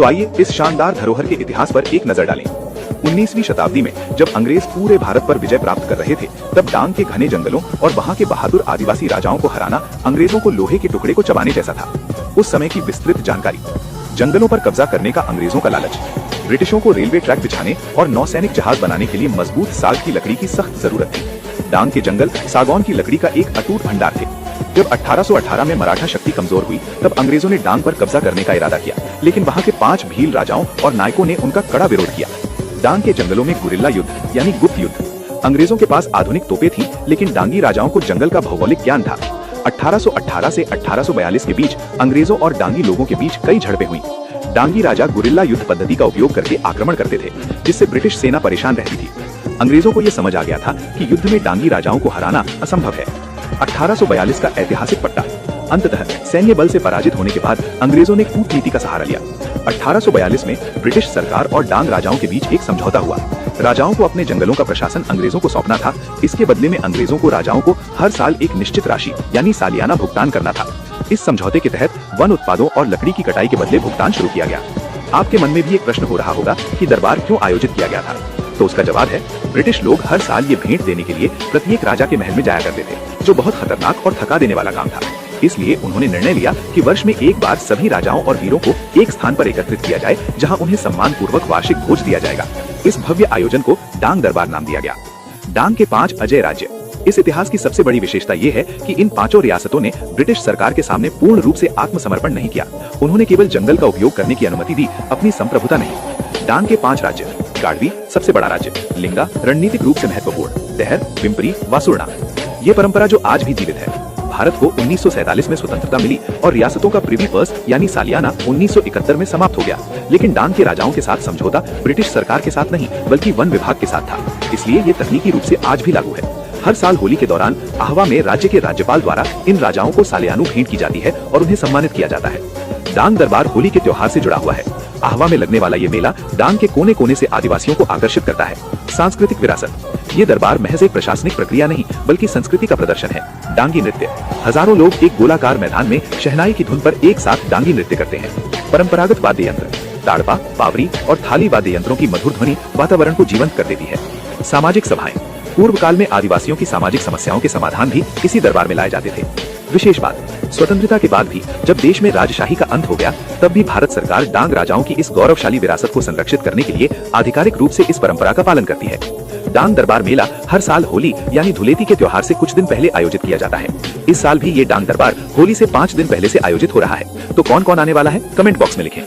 तो आइए इस शानदार धरोहर के इतिहास पर एक नजर डालें। 19वीं शताब्दी में जब अंग्रेज पूरे भारत पर विजय प्राप्त कर रहे थे, तब डांग के घने जंगलों और वहां के बहादुर आदिवासी राजाओं को हराना अंग्रेजों को लोहे के टुकड़े को चबाने जैसा था। उस समय की विस्तृत जानकारी, जंगलों पर कब्जा करने का अंग्रेजों का लालच, ब्रिटिशों को रेलवे ट्रैक बिछाने और नौसैनिक जहाज बनाने के लिए मजबूत साग की लकड़ी की सख्त जरूरत थी। डांग के जंगल सागौन की लकड़ी का एक अटूट भंडार थे। जब 1818 में मराठा शक्ति कमजोर हुई, तब अंग्रेजों ने डांग पर कब्जा करने का इरादा किया, लेकिन वहां के 5 भील राजाओं और नायकों ने उनका कड़ा विरोध किया। डांग के जंगलों में गुरिल्ला युद्ध यानी गुप्त युद्ध। अंग्रेजों के पास आधुनिक तोपें थीं, लेकिन डांगी राजाओं को जंगल का भौगोलिक ज्ञान था। 1818 से 1842 के बीच अंग्रेजों और डांगी लोगों के बीच कई झड़पें हुई। डांगी राजा गुरिल्ला युद्ध पद्धति का उपयोग करके आक्रमण करते थे, जिससे ब्रिटिश सेना परेशान रहती थी। अंग्रेजों को यह समझ आ गया था कि युद्ध में डांगी राजाओं को हराना असंभव है। 1842 का ऐतिहासिक पट्टा। अंततः सैन्य बल से पराजित होने के बाद अंग्रेजों ने कूटनीति का सहारा लिया। 1842 में ब्रिटिश सरकार और डांग राजाओं के बीच एक समझौता हुआ। राजाओं को अपने जंगलों का प्रशासन अंग्रेजों को सौंपना था। इसके बदले में अंग्रेजों को राजाओं को हर साल एक निश्चित राशि यानी सालियाना भुगतान करना था। इस समझौते के तहत वन उत्पादों और लकड़ी की कटाई के बदले भुगतान शुरू किया गया। आपके मन में भी एक प्रश्न हो रहा होगा कि दरबार क्यों आयोजित किया गया था, तो उसका जवाब है, ब्रिटिश लोग हर साल ये भेंट देने के लिए प्रत्येक राजा के महल में जाया करते थे, जो बहुत खतरनाक और थका देने वाला काम था। इसलिए उन्होंने निर्णय लिया कि वर्ष में एक बार सभी राजाओं और वीरों को एक स्थान पर एकत्रित किया जाए, जहां उन्हें सम्मान पूर्वक वार्षिक भोज दिया जाएगा। इस भव्य आयोजन को डांग दरबार नाम दिया गया। डांग के 5 अजय राज्य। इस इतिहास की सबसे बड़ी विशेषता ये है कि इन 5 रियासतों ने ब्रिटिश सरकार के सामने पूर्ण रूप से आत्मसमर्पण नहीं किया। उन्होंने केवल जंगल का उपयोग करने की अनुमति दी, अपनी संप्रभुता नहीं। डांग के 5 राज्य। गाड़वी सबसे बड़ा राज्य, लिंगा रणनीतिक रूप से महत्वपूर्ण, तेहर, पिंपरी, वासुर्णा। ये परंपरा जो आज भी जीवित है। भारत को 1947 में स्वतंत्रता मिली और रियासतों का प्रिवी पर्स यानी सालियाना 1971 में समाप्त हो गया, लेकिन डांग के राजाओं के साथ समझौता ब्रिटिश सरकार के साथ नहीं बल्कि वन विभाग के साथ था। इसलिए ये तकनीकी रूप से आज भी लागू है। हर साल होली के दौरान आहवा में राज्य के राज्यपाल द्वारा इन राजाओं को सालियानू भेंट की जाती है और उन्हें सम्मानित किया जाता है। डांग दरबार होली के त्योहार से जुड़ा हुआ है। आहवा में लगने वाला ये मेला डांग के कोने कोने से आदिवासियों को आकर्षित करता है। सांस्कृतिक विरासत। ये दरबार महज एक प्रशासनिक प्रक्रिया नहीं बल्कि संस्कृति का प्रदर्शन है। डांगी नृत्य। हजारों लोग एक गोलाकार मैदान में शहनाई की धुन पर एक साथ डांगी नृत्य करते हैं। परंपरागत वाद्य यंत्र, ताड़पा, पावरी और थाली वाद्य यंत्रों की मधुर ध्वनि वातावरण को जीवंत कर देती है। सामाजिक सभाएं। पूर्व काल में आदिवासियों की सामाजिक समस्याओं के समाधान भी इसी दरबार में लाए जाते थे। विशेष बात, स्वतंत्रता के बाद भी जब देश में राजशाही का अंत हो गया, तब भी भारत सरकार डांग राजाओं की इस गौरवशाली विरासत को संरक्षित करने के लिए आधिकारिक रूप से इस परंपरा का पालन करती है। डांग दरबार मेला हर साल होली यानी धुलेटी के त्योहार से कुछ दिन पहले आयोजित किया जाता है। इस साल भी ये डांग दरबार होली से 5 दिन पहले से आयोजित हो रहा है। तो कौन कौन आने वाला है, कमेंट बॉक्स में लिखें।